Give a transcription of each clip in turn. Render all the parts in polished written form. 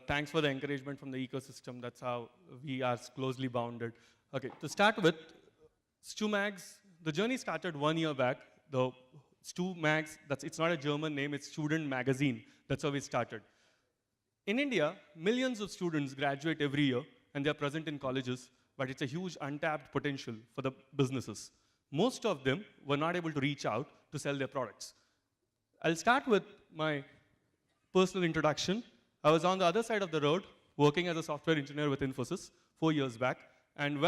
Thanks for the encouragement from the ecosystem. That's how we are closely bounded. Okay, to start with, StuMags, the journey started 1 year back. The StuMags, it's not a German name, it's student magazine. That's how we started. In India, millions of students graduate every year, and they're present in colleges, but it's a huge untapped potential for the businesses. Most of them were not able to reach out to sell their products. I'll start with my personal introduction. I was on the other side of the road, working as a software engineer with Infosys 4 years back. And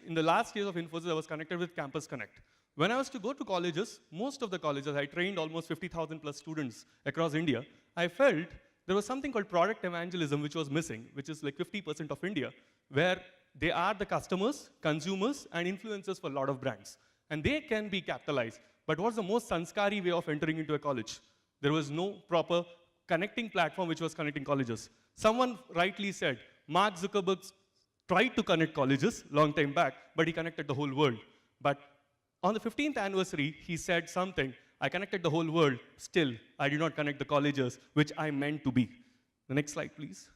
in the last years of Infosys, I was connected with Campus Connect. When I was to go to colleges, most of the colleges, I trained almost 50,000 plus students across India. I felt there was something called product evangelism which was missing, which is like 50% of India, where they are the customers, consumers, and influencers for a lot of brands. And they can be capitalized. But what's the most sanskari way of entering into a college? There was no proper connecting platform which was connecting colleges. Someone rightly said, Mark Zuckerberg tried to connect colleges long time back, but he connected the whole world. But on the 15th anniversary, he said something, I connected the whole world, still, I did not connect the colleges, which I meant to be. The next slide, please.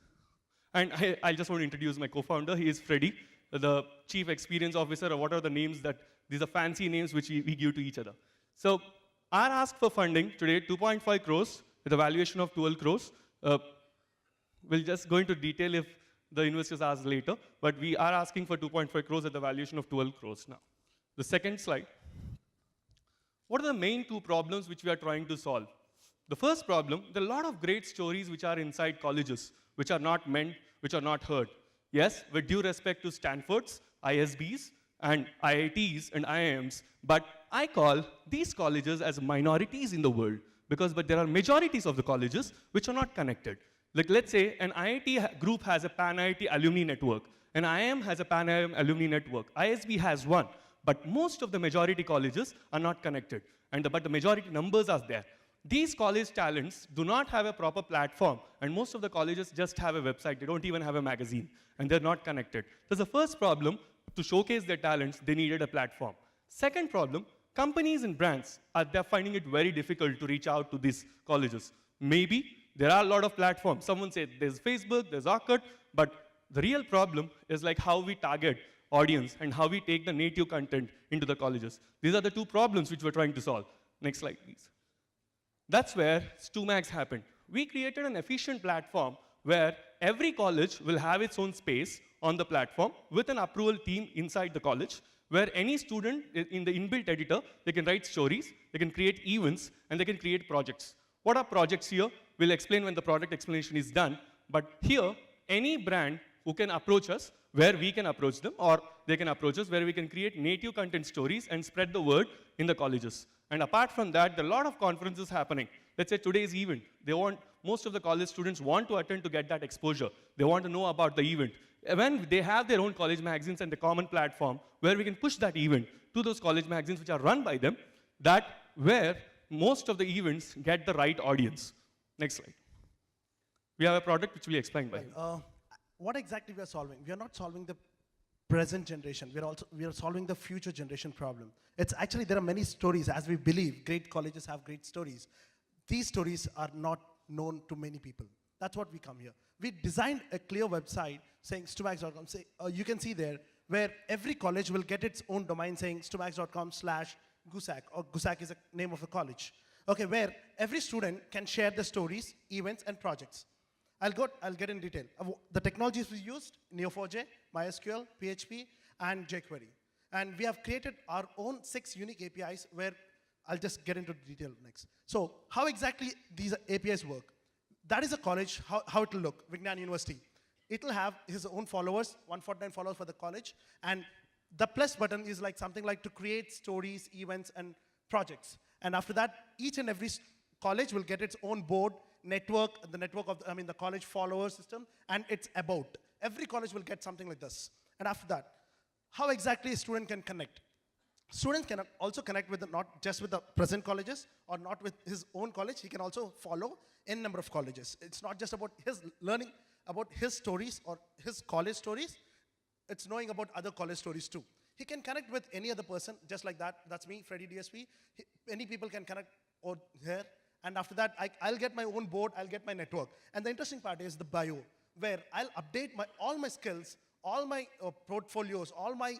And I just want to introduce my co-founder. He is Freddie, the Chief Experience Officer, or what are the names that, these are fancy names which we give to each other. So our ask for funding today, 2.5 crores, with a valuation of 12 crores. We'll just go into detail if the investors ask later, but we are asking for 2.5 crores at the valuation of 12 crores now. The second slide. What are the main two problems which we are trying to solve? The first problem, there are a lot of great stories which are inside colleges, which are not meant, which are not heard. Yes, with due respect to Stanfords, ISBs, and IITs and IIMs, but I call these colleges as minorities in the world, but there are majorities of the colleges which are not connected. Like let's say an IIT group has a pan-IIT alumni network, an IIM has a pan-IIM alumni network, ISB has one, but most of the majority colleges are not connected, but the majority numbers are there. These college talents do not have a proper platform, and most of the colleges just have a website. They don't even have a magazine, and they're not connected. So the first problem, to showcase their talents, they needed a platform. Second problem, companies and brands, they're finding it very difficult to reach out to these colleges. Maybe there are a lot of platforms. Someone said there's Facebook, there's Orkut, but the real problem is like how we target audience and how we take the native content into the colleges. These are the two problems which we're trying to solve. Next slide, please. That's where StuMags happened. We created an efficient platform where every college will have its own space on the platform with an approval team inside the college, where any student in the inbuilt editor, they can write stories, they can create events, and they can create projects. What are projects here? We'll explain when the project explanation is done. But here, any brand who can approach us, where we can approach them, or they can approach us, where we can create native content stories and spread the word in the colleges. And apart from that, there are a lot of conferences happening. Let's say today's event. Most of the college students want to attend to get that exposure. They want to know about the event. When they have their own college magazines and the common platform where we can push that event to those college magazines which are run by them, where most of the events get the right audience. Next slide. We have a product which will be explained by him. What exactly we are solving? We are not solving the present generation. We are solving the future generation problem. It's actually, there are many stories, as we believe, great colleges have great stories. These stories are not known to many people. That's what we come here. We designed a clear website saying stumags.com. You can see there where every college will get its own domain saying stumags.com/Gusak, or Gusak is the name of the college. Okay, where every student can share the stories, events, and projects. I'll get in detail. The technologies we used, Neo4j, MySQL, PHP, and jQuery. And we have created our own 6 unique APIs where I'll just get into detail next. So how exactly these APIs work? That is a college, how it will look, Vignan University. It will have his own followers, 149 followers for the college, and the plus button is like something like to create stories, events, and projects. And after that, each and every college will get its own board, network, the network of, the college follower system, and it's about. Every college will get something like this. And after that, how exactly a student can connect? Students can also connect with not just with the present colleges or not with his own college. He can also follow n number of colleges. It's not just about his learning about his stories or his college stories. It's knowing about other college stories too. He can connect with any other person just like that. That's me, Freddie DSP. Any people can connect here. And after that, I'll get my own board, I'll get my network. And the interesting part is the bio. where I'll update all my skills, all my portfolios, all my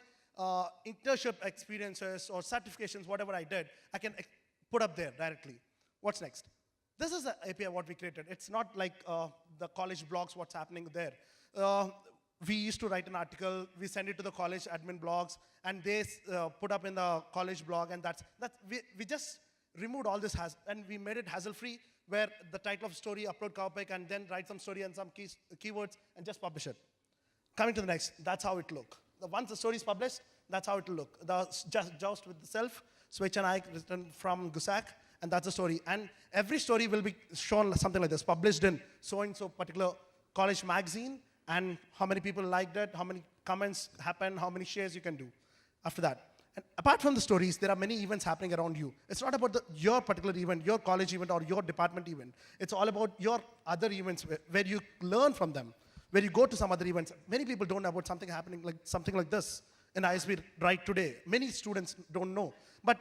internship experiences or certifications, whatever I did, I can put up there directly. What's next? This is the API what we created. It's not like the college blogs, what's happening there. We used to write an article, we send it to the college admin blogs, and they put up in the college blog, and we just removed all this and we made it hassle-free, where the title of story, upload cover pic, and then write some story and some keywords, and just publish it. Coming to the next, that's how it look. Once the story is published, that's how it will look. Just joust with the self, switch and I written from Gusak, and that's the story. And every story will be shown something like this, published in so-and-so particular college magazine, and how many people liked it, how many comments happen, how many shares you can do after that. And apart from the stories, there are many events happening around you. It's not about your particular event, your college event, or your department event. It's all about your other events where you learn from them, where you go to some other events. Many people don't know about something happening something like this in ISB right today. Many students don't know. But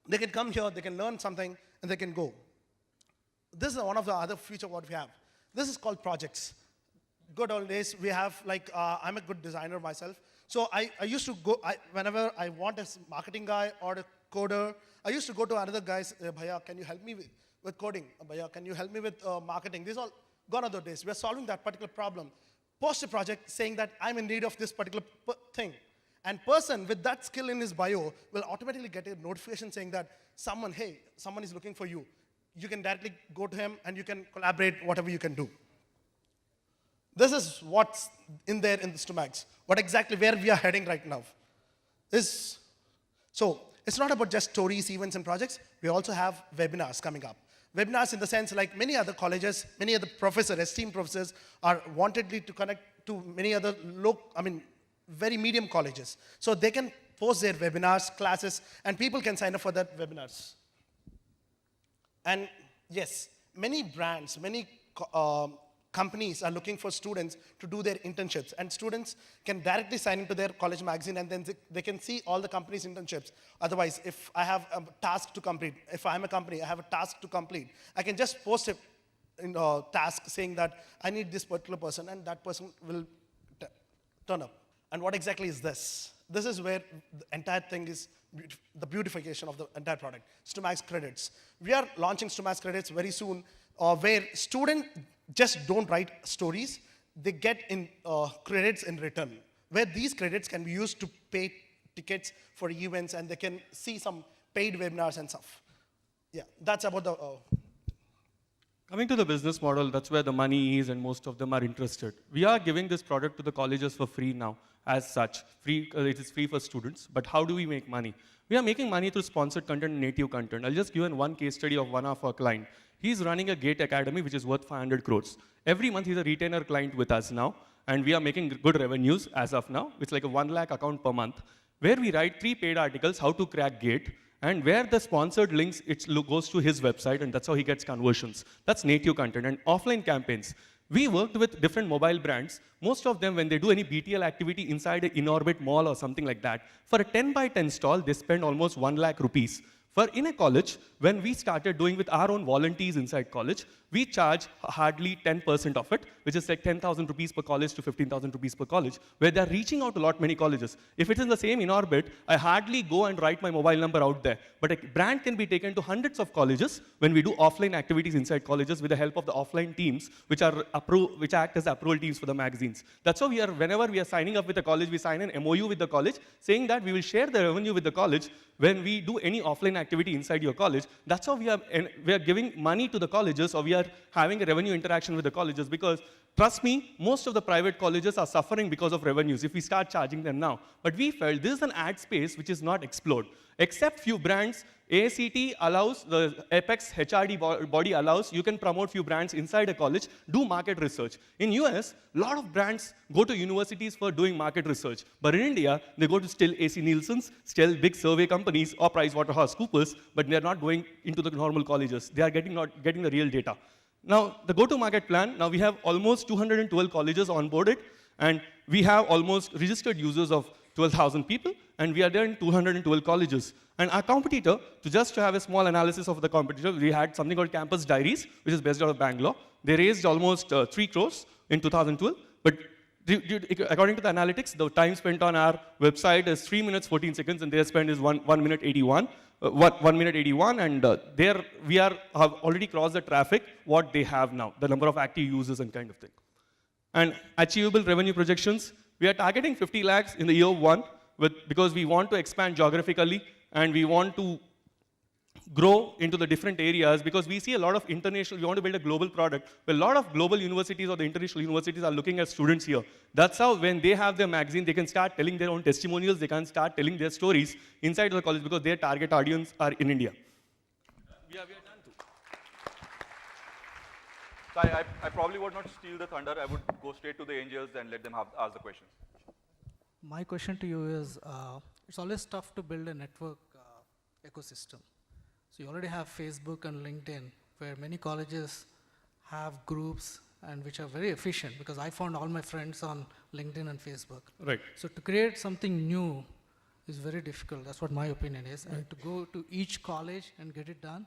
they can come here, they can learn something, and they can go. This is one of the other feature what we have. This is called projects. Good old days, we have I'm a good designer myself. So I used to go, whenever I want a marketing guy or a coder, I used to go to another guys, Bhaiya, can you help me with coding? Bhaiya, can you help me with marketing? These all gone other days. We're solving that particular problem. Post a project saying that I'm in need of this particular thing. And person with that skill in his bio will automatically get a notification saying that someone is looking for you. You can directly go to him and you can collaborate whatever you can do. This is what's in there in the StuMags. What exactly where we are heading right now is, so it's not about just stories, events, and projects. We also have webinars coming up. Webinars in the sense like many other colleges, many other professors, esteemed professors are wantedly to connect to many other very medium colleges. So they can post their webinars, classes, and people can sign up for that webinars. And yes, many brands, many companies are looking for students to do their internships, and students can directly sign into their college magazine, and then they can see all the company's internships. Otherwise, if I have a task to complete, if I'm a company, I have a task to complete, I can just post a task saying that I need this particular person, and that person will turn up. And what exactly is this? This is where the entire thing is, the beautification of the entire product. StuMags credits. We are launching StuMags credits very soon, where students just don't write stories, they get in credits in return, where these credits can be used to pay tickets for events, and they can see some paid webinars and stuff. Yeah, that's about the... Coming to the business model, that's where the money is, and most of them are interested. We are giving this product to the colleges for free now, as such. It is free for students, but how do we make money? We are making money through sponsored content and native content. I'll just give you one case study of one of our client. He's running a GATE Academy, which is worth 500 crores. Every month, he's a retainer client with us now, and we are making good revenues as of now. It's like a 1 lakh account per month, where we write 3 paid articles, how to crack GATE, and where the sponsored links, it goes to his website, and that's how he gets conversions. That's native content. And offline campaigns. We worked with different mobile brands. Most of them, when they do any BTL activity inside an in-orbit mall or something like that, for a 10 by 10 stall, they spend almost 1 lakh rupees. For in a college, when we started doing with our own volunteers inside college, we charge hardly 10% of it, which is like 10,000 rupees per college to 15,000 rupees per college, where they're reaching out to many colleges. If it's in the same in orbit, I hardly go and write my mobile number out there. But a brand can be taken to hundreds of colleges when we do offline activities inside colleges with the help of the offline teams, which act as approval teams for the magazines. That's how whenever we are signing up with a college, we sign an MOU with the college, saying that we will share the revenue with the college when we do any offline activity inside your college. That's how we are giving money to the colleges, or we are having a revenue interaction with the colleges, because trust me, most of the private colleges are suffering because of revenues if we start charging them now. But we felt this is an ad space which is not explored. Except few brands, ACT allows, the Apex HRD body allows, you can promote few brands inside a college, do market research. In US, a lot of brands go to universities for doing market research. But in India, they go to still AC Nielsen's, still big survey companies, or PricewaterhouseCoopers, but they're not going into the normal colleges. They are not getting the real data. Now, the go-to-market plan, now we have almost 212 colleges onboarded, and we have almost registered users of 12,000 people, and we are there in 212 colleges. And our competitor, to have a small analysis of the competitor, we had something called Campus Diaries, which is based out of Bangalore. They raised almost 3 crores in 2012, but according to the analytics, the time spent on our website is 3 minutes 14 seconds, and their spend is 1 minute 81. 1 minute 81, and there we have already crossed the traffic what they have now, the number of active users and kind of thing. And achievable revenue projections, we are targeting 50 lakhs in the year 1 because we want to expand geographically and we want to grow into the different areas because we see a lot of international, we want to build a global product where a lot of global universities or the international universities are looking at students here. That's how when they have their magazine, they can start telling their own testimonials, they can start telling their stories inside the college because their target audience are in India. We are done too. So I probably would not steal the thunder. I would go straight to the angels and let them ask the questions. My question to you is, it's always tough to build a network ecosystem. So you already have Facebook and LinkedIn, where many colleges have groups and which are very efficient because I found all my friends on LinkedIn and Facebook. Right. So to create something new is very difficult. That's what my opinion is. And to go to each college and get it done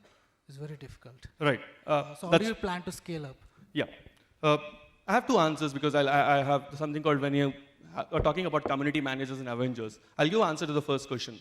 is very difficult. Right. So how do you plan to scale up? Yeah. I have 2 answers because I have something called when you are talking about community managers and Avengers. I'll give answer to the first question.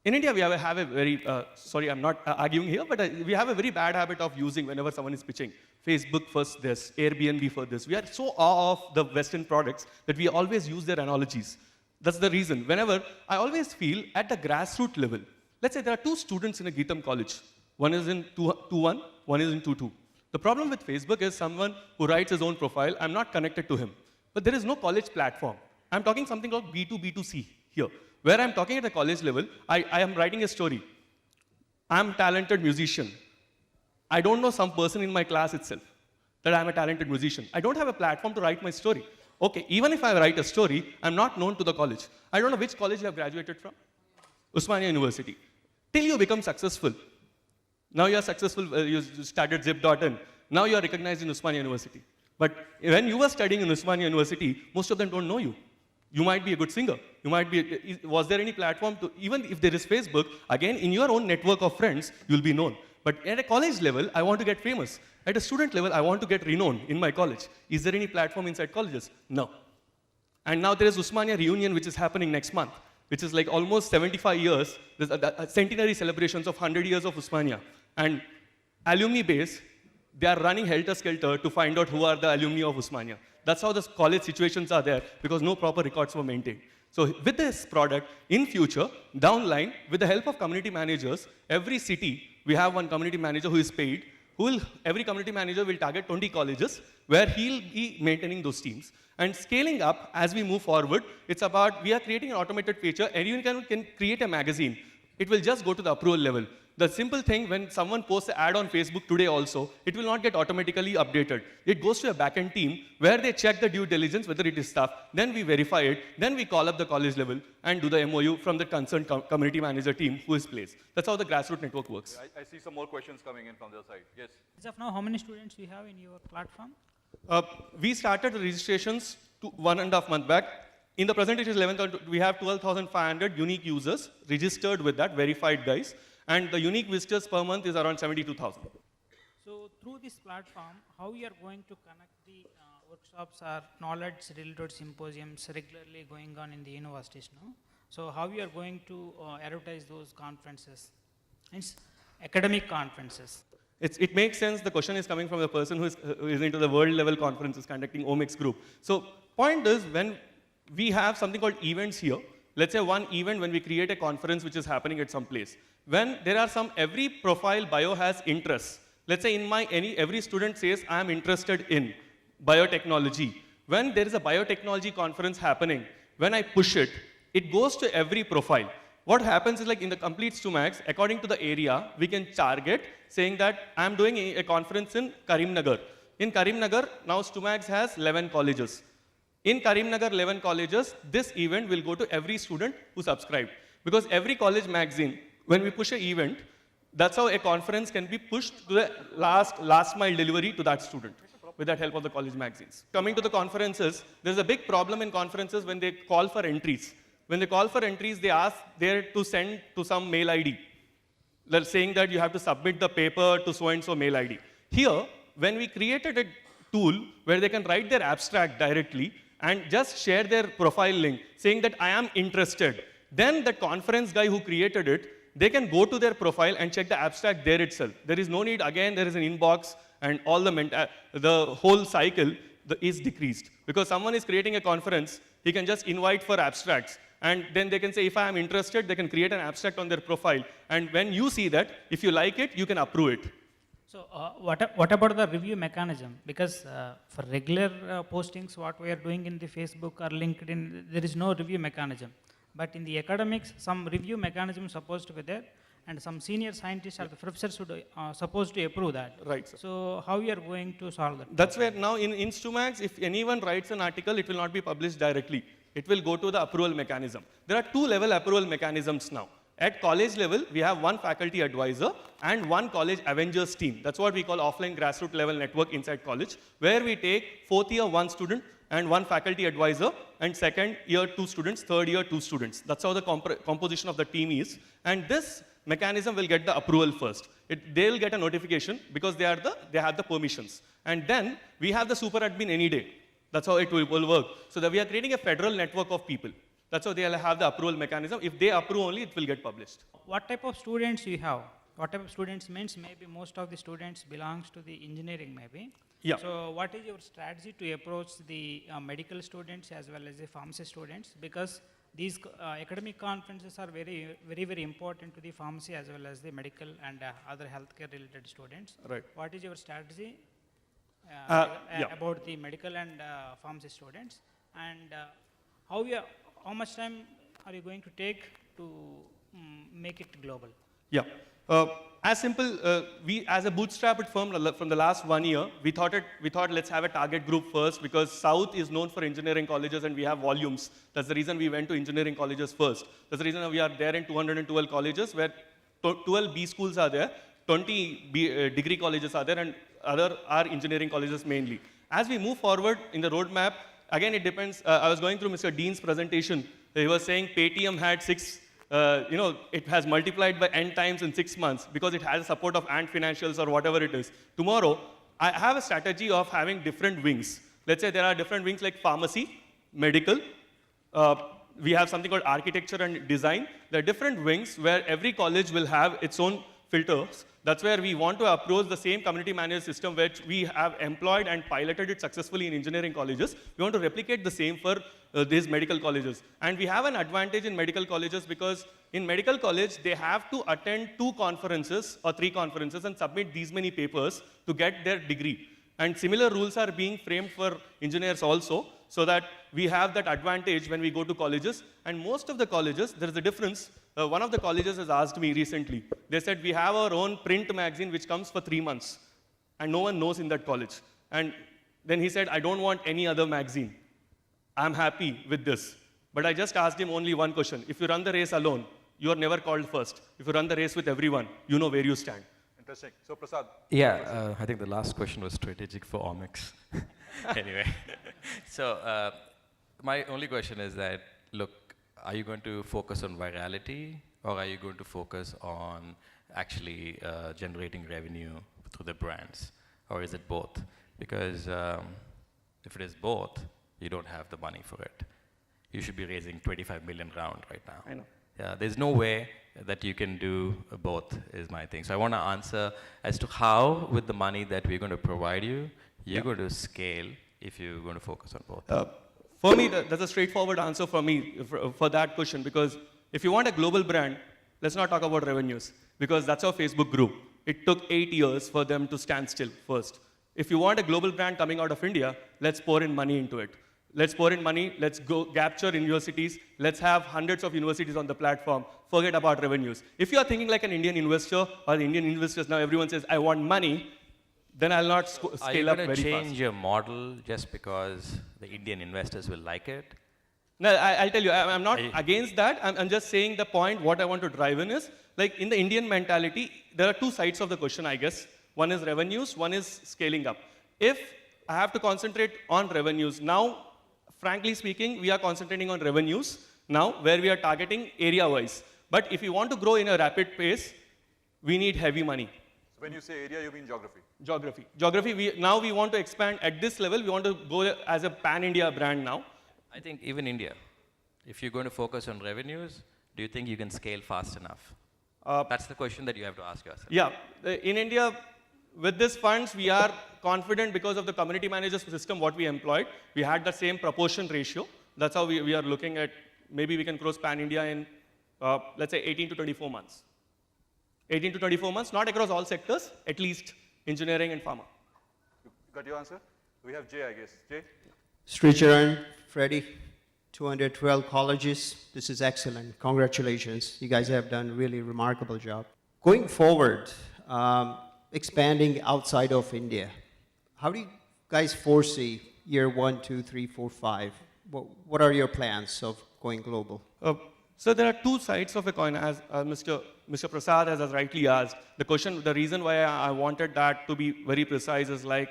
In India, we have a very, sorry, I'm not arguing here, but we have a very bad habit of using whenever someone is pitching. Facebook for this, Airbnb for this. We are so awe of the Western products that we always use their analogies. That's the reason. Whenever, I always feel at the grassroots level, let's say there are 2 students in a Geetam college. One is in 2.1, one is in 2.2. The problem with Facebook is someone who writes his own profile, I'm not connected to him. But there is no college platform. I'm talking something called B2B2C here. Where I'm talking at the college level, I am writing a story. I'm a talented musician. I don't know some person in my class itself that I'm a talented musician. I don't have a platform to write my story. Okay, even if I write a story, I'm not known to the college. I don't know which college you have graduated from. Usmania University. Till you become successful. Now you are successful, you started zip.in. Now you are recognized in Usmania University. But when you were studying in Usmania University, most of them don't know you. You might be a good singer. You might be, was there any platform to, even if there is Facebook, again, in your own network of friends, you'll be known. But at a college level, I want to get famous. At a student level, I want to get renowned in my college. Is there any platform inside colleges? No. And now there is Usmania reunion, which is happening next month, which is like almost 75 years. There's a centenary celebrations of 100 years of Usmania. And alumni base, they are running helter-skelter to find out who are the alumni of Usmania. That's how the college situations are there, because no proper records were maintained. So with this product, in future, down line, with the help of community managers, every city, we have one community manager who is paid, every community manager will target 20 colleges, where he'll be maintaining those teams. And scaling up, as we move forward, it's about, we are creating an automated feature, anyone can create a magazine. It will just go to the approval level. The simple thing, when someone posts an ad on Facebook today also, it will not get automatically updated. It goes to a backend team where they check the due diligence, whether it is stuff, then we verify it, then we call up the college level and do the MOU from the concerned community manager team who is placed. That's how the grassroots network works. I see some more questions coming in from their side. Yes? As of now, how many students we have in your platform? We started the registrations 1.5 months back. In the presentation 11th, we have 12,500 unique users registered with that, verified guys. And the unique visitors per month is around 72,000. So through this platform, how we are going to connect the workshops or knowledge-related symposiums regularly going on in the universities now? So how we are going to advertise those conferences? It's academic conferences. It makes sense. The question is coming from the person who is into the world-level conferences conducting Omics group. So point is, when we have something called events here, let's say one event when we create a conference which is happening at some place. When there are every profile bio has interests. Let's say in every student says, I am interested in biotechnology. When there is a biotechnology conference happening, when I push it, it goes to every profile. What happens is, like in the complete StuMax, according to the area, we can target saying that I'm doing a conference in Karimnagar. In Karimnagar, now StuMax has 11 colleges. In Karimnagar 11 colleges, this event will go to every student who subscribed. Because every college magazine, when we push an event, that's how a conference can be pushed to the last mile delivery to that student with that help of the college magazines. Coming to the conferences, there's a big problem in conferences when they call for entries. When they call for entries, they ask there to send to some mail ID. They're saying that you have to submit the paper to so-and-so mail ID. Here, when we created a tool where they can write their abstract directly and just share their profile link saying that I am interested, then the conference guy who created it, they can go to their profile and check the abstract there itself. There is no need, again, there is an inbox and all the whole cycle is decreased. Because someone is creating a conference, he can just invite for abstracts. And then they can say, if I am interested, they can create an abstract on their profile. And when you see that, if you like it, you can approve it. So what about the review mechanism? Because for regular postings, what we are doing in the Facebook or LinkedIn, there is no review mechanism. But in the academics, some review mechanism is supposed to be there, and some senior scientists or the professors should supposed to approve that. Right, sir. So how we are going to solve that? That's where now in Stumax, if anyone writes an article, it will not be published directly. It will go to the approval mechanism. There are 2-level approval mechanisms now. At college level, we have one faculty advisor and one college Avengers team. That's what we call offline grassroots level network inside college, where we take 4th year 1 student and 1 faculty advisor, and 2nd year 2 students, 3rd year 2 students. That's how the composition of the team is. And this mechanism will get the approval first. They'll get a notification because they have the permissions. And then we have the super admin any day. That's how it will work. So that we are creating a federal network of people. That's how they'll have the approval mechanism. If they approve only, it will get published. What type of students you have? What type of students means maybe most of the students belongs to the engineering maybe. Yeah. So what is your strategy to approach the medical students as well as the pharmacy students? Because these academic conferences are very, very, very important to the pharmacy as well as the medical and other healthcare related students. Right. What is your strategy yeah. about the medical and pharmacy students? And how much time are you going to take to make it global? Yeah. As simple, we as a bootstrapped firm from the last 1 year, we thought let's have a target group first because South is known for engineering colleges and we have volumes. That's the reason we went to engineering colleges first. That's the reason we are there in 212 colleges where 12 B schools are there, 20 degree colleges are there, and other are engineering colleges mainly. As we move forward in the roadmap, again it depends. I was going through Mr. Dean's presentation. He was saying Paytm had it has multiplied by n times in 6 months because it has support of Ant Financials or whatever it is. Tomorrow, I have a strategy of having different wings. Let's say there are different wings like pharmacy, medical. We have something called architecture and design. There are different wings where every college will have its own filters. That's where we want to approach the same community managed system which we have employed and piloted it successfully in engineering colleges. We want to replicate the same for these medical colleges. And we have an advantage in medical colleges because in medical college, they have to attend 2 conferences or 3 conferences and submit these many papers to get their degree. And similar rules are being framed for engineers also, so that we have that advantage when we go to colleges. And most of the colleges, there is a difference. One of the colleges has asked me recently. They said, we have our own print magazine which comes for 3 months. And no one knows in that college. And then he said, I don't want any other magazine. I'm happy with this. But I just asked him only one question. If you run the race alone, you are never called first. If you run the race with everyone, you know where you stand. Interesting. So Prasad. Yeah, I think the last question was strategic for Omics. Anyway, so my only question is that, look, are you going to focus on virality or are you going to focus on actually generating revenue through the brands? Or is it both? Because if it is both, you don't have the money for it. You should be raising 25 million round right now. I know. Yeah, there's no way that you can do both is my thing. So I want to answer as to how, with the money that we're going to provide you, you're going to scale if you're going to focus on both. For me, that's a straightforward answer for me for that question, because if you want a global brand, let's not talk about revenues, because that's how Facebook grew. It took 8 years for them to stand still first. If you want a global brand coming out of India, let's pour in money into it. Let's pour in money, let's go capture universities, let's have hundreds of universities on the platform, forget about revenues. If you are thinking like an Indian investor, or the Indian investors now everyone says, I want money, then I'll not scale up very fast. Are you going to change your model just because the Indian investors will like it? No, I'll tell you, I'm not against that. I'm just saying the point, what I want to drive in is, like in the Indian mentality, there are 2 sides of the question, I guess. One is revenues, one is scaling up. If I have to concentrate on revenues, now, frankly speaking, we are concentrating on revenues. now where we are targeting area-wise. But if you want to grow in a rapid pace, we need heavy money. So when you say area, you mean geography? Geography. Geography, now we want to expand at this level. We want to go as a pan-India brand now. I think even India, if you're going to focus on revenues, do you think you can scale fast enough? That's the question that you have to ask yourself. Yeah, in India, with these funds, we are confident because of the community managers system, what we employed. We had the same proportion ratio. That's how we are looking at, maybe we can cross pan-India in, let's say, 18 to 24 months. 18 to 24 months, not across all sectors, at least engineering and pharma. You got your answer? We have Jay, I guess. Jay? Sricharan, Freddie, 212 colleges. This is excellent. Congratulations. You guys have done a really remarkable job. Going forward, expanding outside of India, how do you guys foresee year 1, 2, 3, 4, 5? What are your plans of going global? So there are two sides of a coin, as Mr. Prasad has rightly asked. The reason why I wanted that to be very precise is like,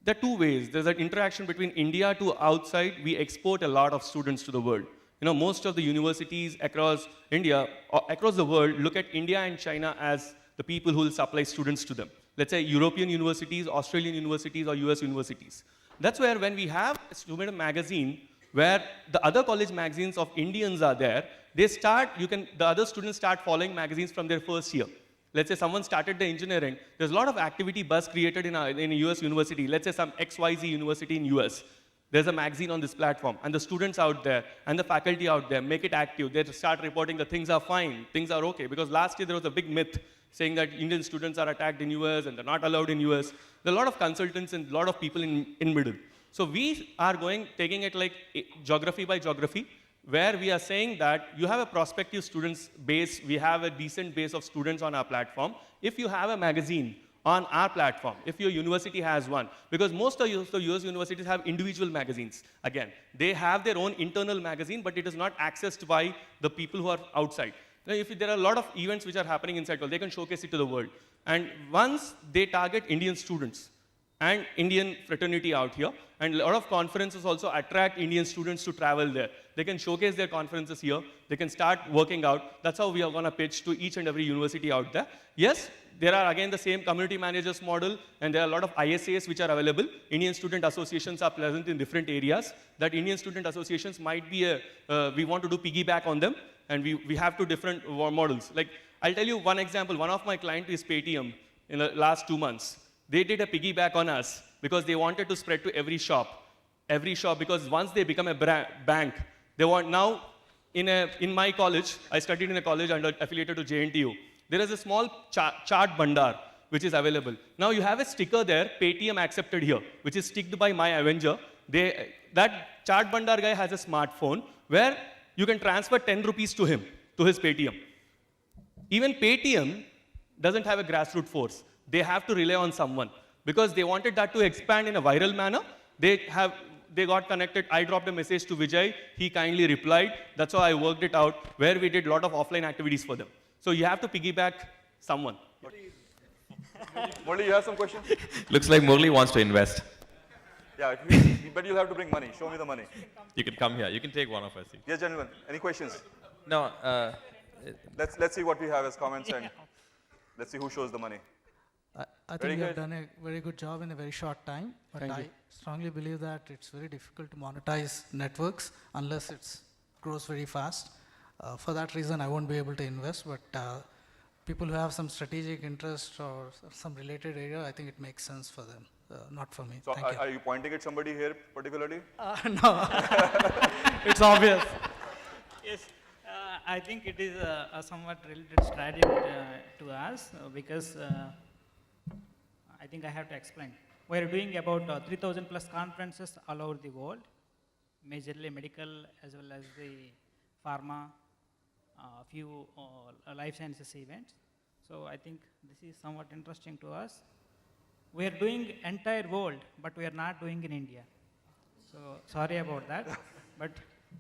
there are two ways. There's an interaction between India to outside. We export a lot of students to the world. You know, most of the universities across India, across the world, look at India and China as the people who will supply students to them. Let's say European universities, Australian universities, or US universities. That's where when we have a student magazine, where the other college magazines of Indians are there, the other students start following magazines from their first year. Let's say someone started the engineering, there's a lot of activity buzz created in a US university. Let's say some XYZ university in US. There's a magazine on this platform, and the students out there, and the faculty out there make it active. They start reporting that things are fine, things are okay. Because last year there was a big myth saying that Indian students are attacked in US and they're not allowed in US. There are a lot of consultants and a lot of people in middle. So we are taking it like geography by geography, where we are saying that you have a prospective students base, we have a decent base of students on our platform. If you have a magazine on our platform, if your university has one, because most of the US universities have individual magazines. Again, they have their own internal magazine, but it is not accessed by the people who are outside. Now, if there are a lot of events which are happening inside, they can showcase it to the world. And once they target Indian students and Indian fraternity out here, and a lot of conferences also attract Indian students to travel there. They can showcase their conferences here. They can start working out. That's how we are going to pitch to each and every university out there. Yes, there are again the same community managers model, and there are a lot of ISAs which are available. Indian student associations are present in different areas. That Indian student associations might be we want to do piggyback on them, and we have two different models. Like, I'll tell you one example. One of my clients is Paytm in the last 2 months. They did a piggyback on us because they wanted to spread to every shop, because once they become a bank, they want now, in my college, I studied in a college affiliated to JNTU. There is a small chart bandar which is available. Now you have a sticker there, Paytm accepted here, which is sticked by my Avenger. That chart bandar guy has a smartphone where you can transfer 10 rupees to him, to his Paytm. Even Paytm doesn't have a grassroots force. They have to rely on someone. Because they wanted that to expand in a viral manner, they got connected. I dropped a message to Vijay. He kindly replied. That's how I worked it out, where we did a lot of offline activities for them. So you have to piggyback someone. Murli, you have some questions? Looks like Murli wants to invest. Yeah, but you'll have to bring money. Show me the money. You can come here. You can take one of us. Yes, gentlemen. Any questions? No. Let's see what we have as comments, and let's see who shows the money. I Very think you have good. done a very good job in a very short time, but Thank I you. strongly believe that it's very difficult to monetize networks unless it grows very fast. For that reason, I won't be able to invest, but people who have some strategic interest or some related area, I think it makes sense for them, not for me. So Thank you. are you pointing at somebody here particularly? No, it's obvious. Yes, I think it is a somewhat related strategy to us because I think I have to explain. We are doing about 3,000 plus conferences all over the world, majorly medical as well as the pharma, a few life sciences events. So I think this is somewhat interesting to us. We are doing entire world, but we are not doing in India. So sorry about that, but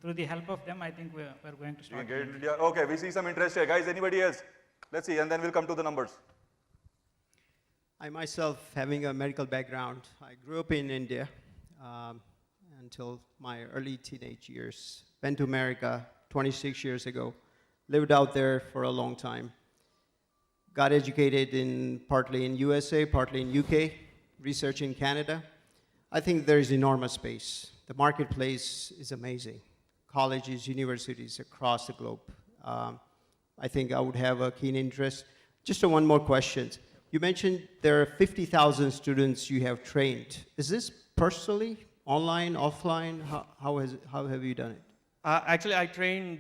through the help of them, I think we're going to You can start. get it in India. Okay, we see some interest here. Guys, anybody else? Let's see, and then we'll come to the numbers. I myself, having a medical background, I grew up in India until my early teenage years. Went to America, 26 years ago. Lived out there for a long time. Got educated partly in USA, partly in UK, research in Canada. I think there is enormous space. The marketplace is amazing. Colleges, universities across the globe. I think I would have a keen interest. Just one more question. You mentioned there are 50,000 students you have trained. Is this personally, online, offline? How have you done it? Actually, I trained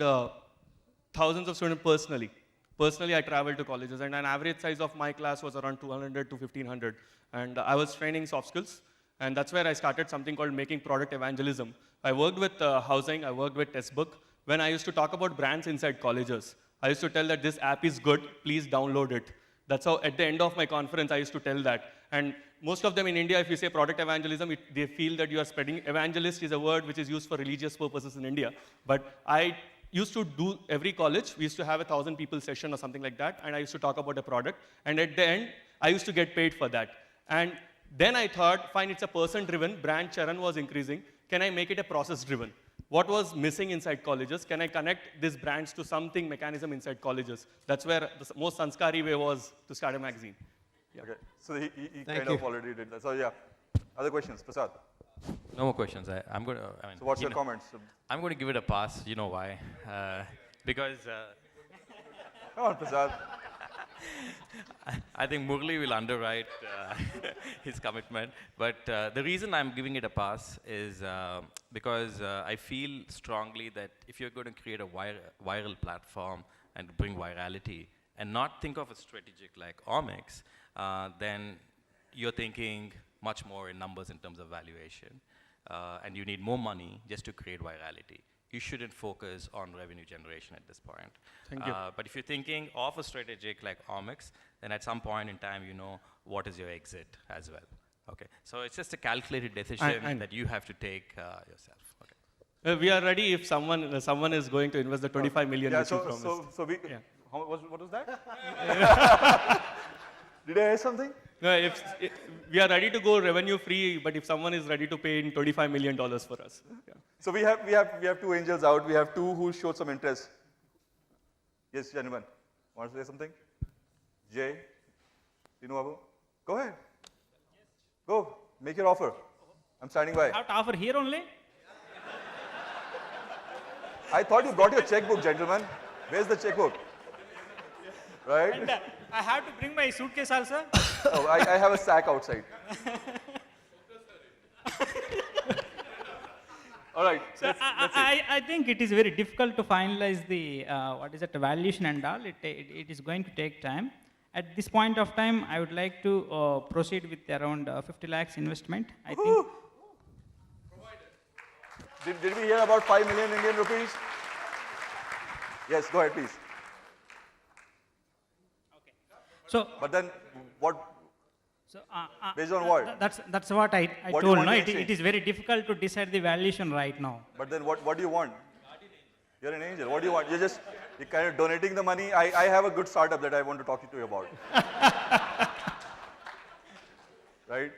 thousands of students personally. Personally, I traveled to colleges, and an average size of my class was around 200 to 1,500. And I was training soft skills, and that's where I started something called making product evangelism. I worked with housing, I worked with Textbook. When I used to talk about brands inside colleges, I used to tell that this app is good, please download it. That's how, at the end of my conference, I used to tell that. And most of them in India, if you say product evangelism, they feel that you are spreading. Evangelist is a word which is used for religious purposes in India. But I used to do every college, we used to have a 1,000 people session or something like that, and I used to talk about a product. And at the end, I used to get paid for that. And then I thought, fine, it's a person-driven, brand churn was increasing. Can I make it a process-driven? What was missing inside colleges? Can I connect these brands to something mechanism inside colleges? That's where the most sanskari way was to start a magazine. Yeah. Okay, so he kind of already did that. So yeah, other questions, Prasad? No more questions. I'm going to. So what's your comments? I'm going to give it a pass. You know why? Because. Come on, Prasad. I think Murli will underwrite his commitment. But the reason I'm giving it a pass is because I feel strongly that if you're going to create a viral platform and bring virality and not think of a strategic like Omics, then you're thinking much more in numbers in terms of valuation. And you need more money just to create virality. You shouldn't focus on revenue generation at this point. Thank you. But if you're thinking of a strategic like Omics, then at some point in time, you know what is your exit as well. Okay, so it's just a calculated decision that you have to take yourself. Okay. We are ready if someone is going to invest the 25 million. Yeah, which you promised. so we, Yeah. what was that? Did I hear something? No, we are ready to go revenue free, but if someone is ready to pay in $25 million for us. Yeah. So we have two angels out. We have two who showed some interest. Yes, gentlemen. Want to say something? Jay, Tinu Babu, go ahead. Go, make your offer. I'm standing by. I have to offer here only? I thought you brought your checkbook, gentlemen. Where's the checkbook? Right? And I have to bring my suitcase also? Oh, I have a sack outside. All right. So I think it is very difficult to finalize the valuation and all. It is going to take time. At this point of time, I would like to proceed with around 50 lakhs investment. I think. Did we hear about 5 million Indian rupees? Yes, go ahead, please. Okay. So. But then, what? So, based on what? That's what I What do you told. want No, to it exchange? is very difficult to decide the valuation right now. But then, what do you want? You're an angel. What do you want? You're kind of donating the money. I have a good startup that I want to talk to you about. Right?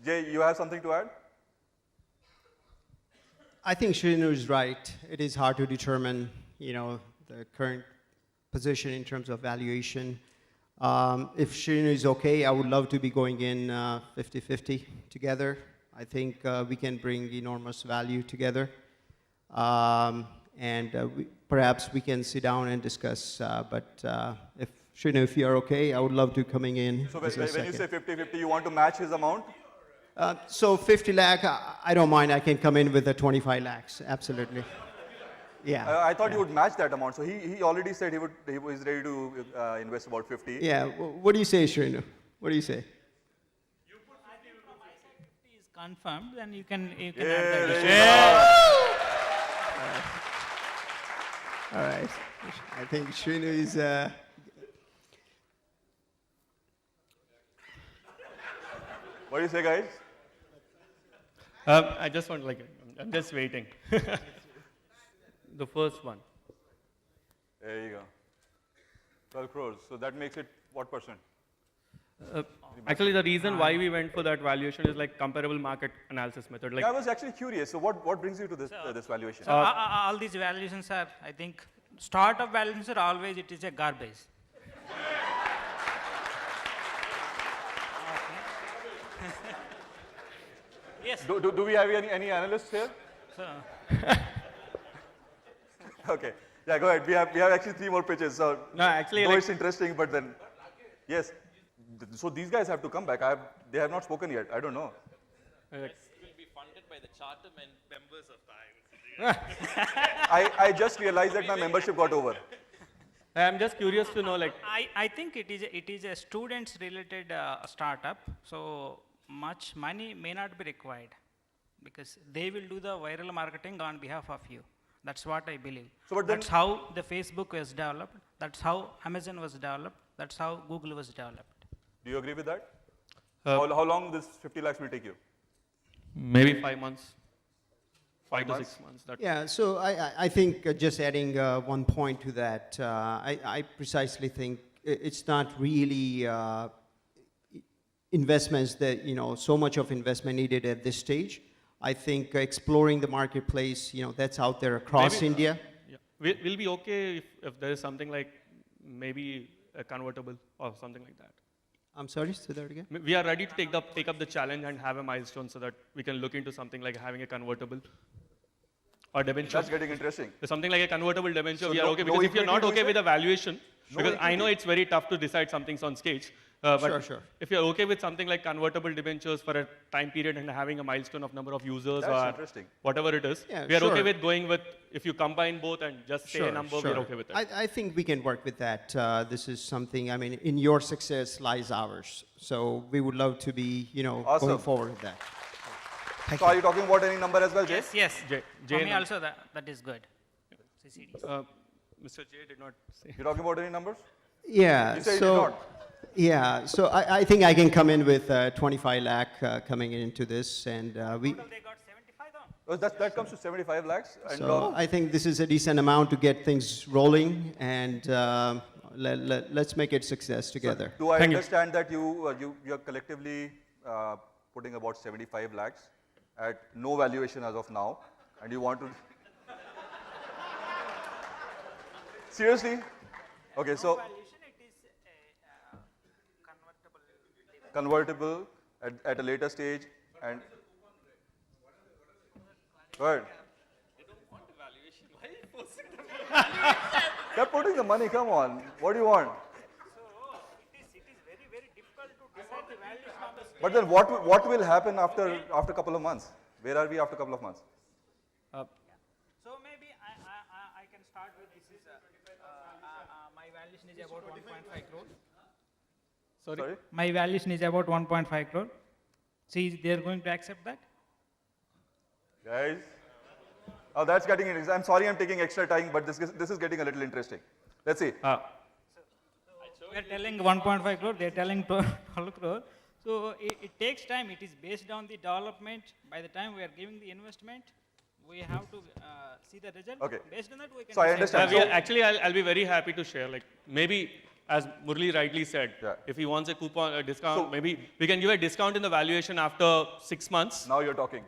Jay, you have something to add? I think Shrinu is right. It is hard to determine, the current position in terms of valuation. If Shrinu is okay, I would love to be going in 50-50 together. I think we can bring enormous value together. Perhaps we can sit down and discuss. But if Shrinu, if you are okay, I would love to coming in. So when you say 50-50, you want to match his amount? So 50 lakh, I don't mind. I can come in with the 25 lakhs. Absolutely. Yeah. I thought you would match that amount. So he already said he was ready to invest about 50. Yeah. What do you say, Shrinu? What do you say? You put 50 from my side, 50 is confirmed, then you can add Yeah, that. there you All right. I think Shrinu is. What do you say, guys? I just want, I'm just waiting. The first one. There you go. 12 crores. So that makes it what percent? Actually, the reason why we went for that valuation is like comparable market analysis method. Like I was actually curious. So what brings you to this this valuation? So all these valuations are, I think, startup valuations are always, it is a garbage. Yes. Do we have any analysts here? So, Okay. Yeah, go ahead. We have actually 3 more pitches. So no, actually, though like, it's interesting, but then yes. So these guys have to come back. They have not spoken yet. I don't know. like, will be funded by the charter members of TiE. I just realized that my membership got over. I'm just curious to know, like, I think it is a students related startup, so much money may not be required because they will do the viral marketing on behalf of you. That's what I believe. So, but then- that's how the Facebook was developed. That's how Amazon was developed. That's how Google was developed. Do you agree with that? Uh, How long this 50 lakhs will take you? maybe 5 months, 5 to months? 6 months. That Yeah, so I think just adding one point to that, I precisely think it's not really investments that, so much of investment needed at this stage. I think exploring the marketplace, that's out there across Maybe, India. yeah. We'll be okay if there is something like maybe a convertible or something like that. I'm sorry, say that again? We are ready to take up the challenge and have a milestone so that we can look into something like having a convertible or debenture. That's getting interesting. Something like a convertible debenture, So we are no- okay. no Because if you're not equity, okay you with said? the valuation, No because I know equity. it's very tough to decide some things on stage. But Sure. if you're okay with something like convertible debentures for a time period and having a milestone of number of users That's or interesting. whatever it is, Yeah, we are okay sure. with going with, if you combine both and just say a number, we're okay with it. I think we can work with that. This is something, I mean, in your success lies ours. So we would love to be, Awesome. going forward with that. So are you talking about any number as well, Jay? Yes. J- For J me number. also that is good. CCDs. Mr. J did not say. You talking about any numbers? Yeah, You say you did so, not. yeah, so I think I can come in with 25 lakh coming into this, and we, Total they got 75 on. Oh, that comes to 75 lakhs. And so I think this is a decent amount to get things rolling, and let's make it success together. do I Thank you. understand that you're collectively putting about 75 lakhs at no valuation as of now, and you want to seriously? Okay, so Valuation, it is a convertible. convertible at a later stage and good. They're putting the money. Come on, what do you want? It is very, very difficult to decide the valuation on the scale. But then what will happen after a couple of months? Where are we after a couple of months? So maybe I can start with this is my valuation is about 1.5 crore. Sorry? My valuation is about 1.5 crore. See, they are going to accept that? Guys? Oh, that's getting interesting. I'm sorry I'm taking extra time, but this is getting a little interesting. Let's see. We are telling 1.5 crore, they are telling 12 crore. So it takes time. It is based on the development. By the time we are giving the investment, we have to see the result. Okay. Based on that, we can So I decide. understand. We are- actually, I'll be very happy to share. Like maybe, as Murli rightly said, Yeah. if he wants a coupon, a discount, So- maybe we can give a discount in the valuation after 6 months. Now you're talking.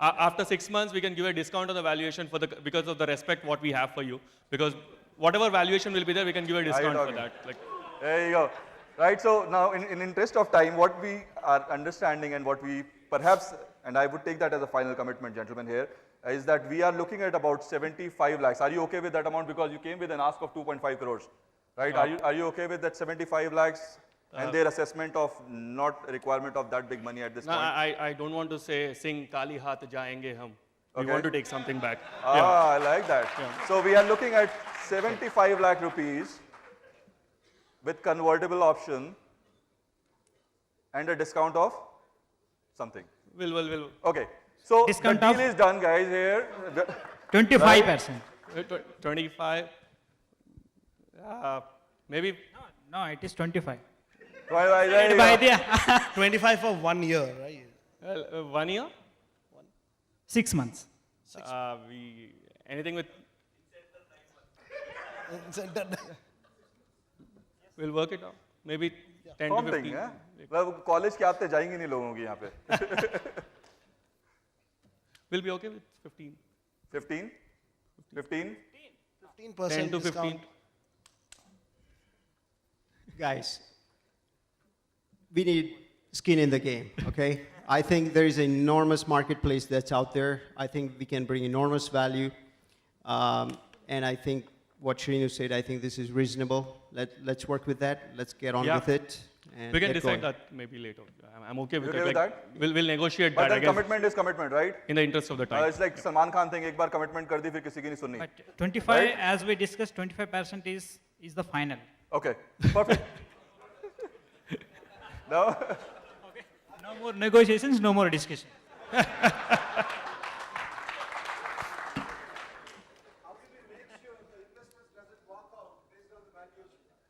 After 6 months, we can give a discount on the valuation because of the respect what we have for you. Because whatever valuation will be there, we can give a discount for talking. that. Like, There you go. Right, so now in interest of time, what we are understanding and what we perhaps, and I would take that as a final commitment, gentlemen, here, is that we are looking at about 75 lakhs. Are you okay with that amount? Because you came with an ask of 2.5 crores, right? Are you okay with that 75 lakhs and their assessment of not requirement of that big money at this no, point? I don't want to say, sing Kali Haath Jayenge Hum. We Okay. want to take something back. I like that. Yeah. So we are looking at 75 lakh rupees with convertible option and a discount of something. We'll. Okay. So Discount the of- deal is done, guys, here. 25%. 25. Maybe No, it is 25. There you By go. the 25 for 1 year, right? 1 year. 6 months. Anything with. We'll work it out. maybe 10 to Prompting, 15. huh? मतलब college के आते जाएंगे नहीं लोगों के यहाँ पे. We'll be okay with 15. 15? 15? 15% 10 to 15. discount. Guys, we need skin in the game, okay? I think there is an enormous marketplace that's out there. I think we can bring enormous value. And I think what Srinu said, I think this is reasonable. Let's work with that. Let's get on Yeah. with it. And We can get decide going. that maybe later. I'm okay with You it. okay with Like, that? we'll negotiate But that, I then guess, commitment is commitment, right? in the interest of the time. It's like Salman Khan thing, एक बार commitment कर दी फिर किसी की नहीं सुननी. But 25, Right? as we discussed, 25% is the final. Okay, perfect. No? No more negotiations, no more discussion.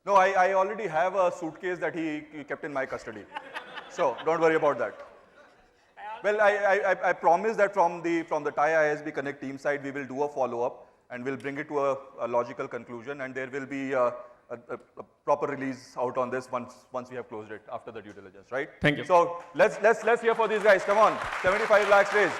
No, I already have a suitcase that he kept in my custody. So don't worry about that. Well, I promise that from the TiE ISB Connect team side, we will do a follow-up and we'll bring it to a logical conclusion, and there will be a proper release out on this once we have closed it after the due diligence, right? Thank you. So let's hear for these guys. Come on, 75 lakhs raised.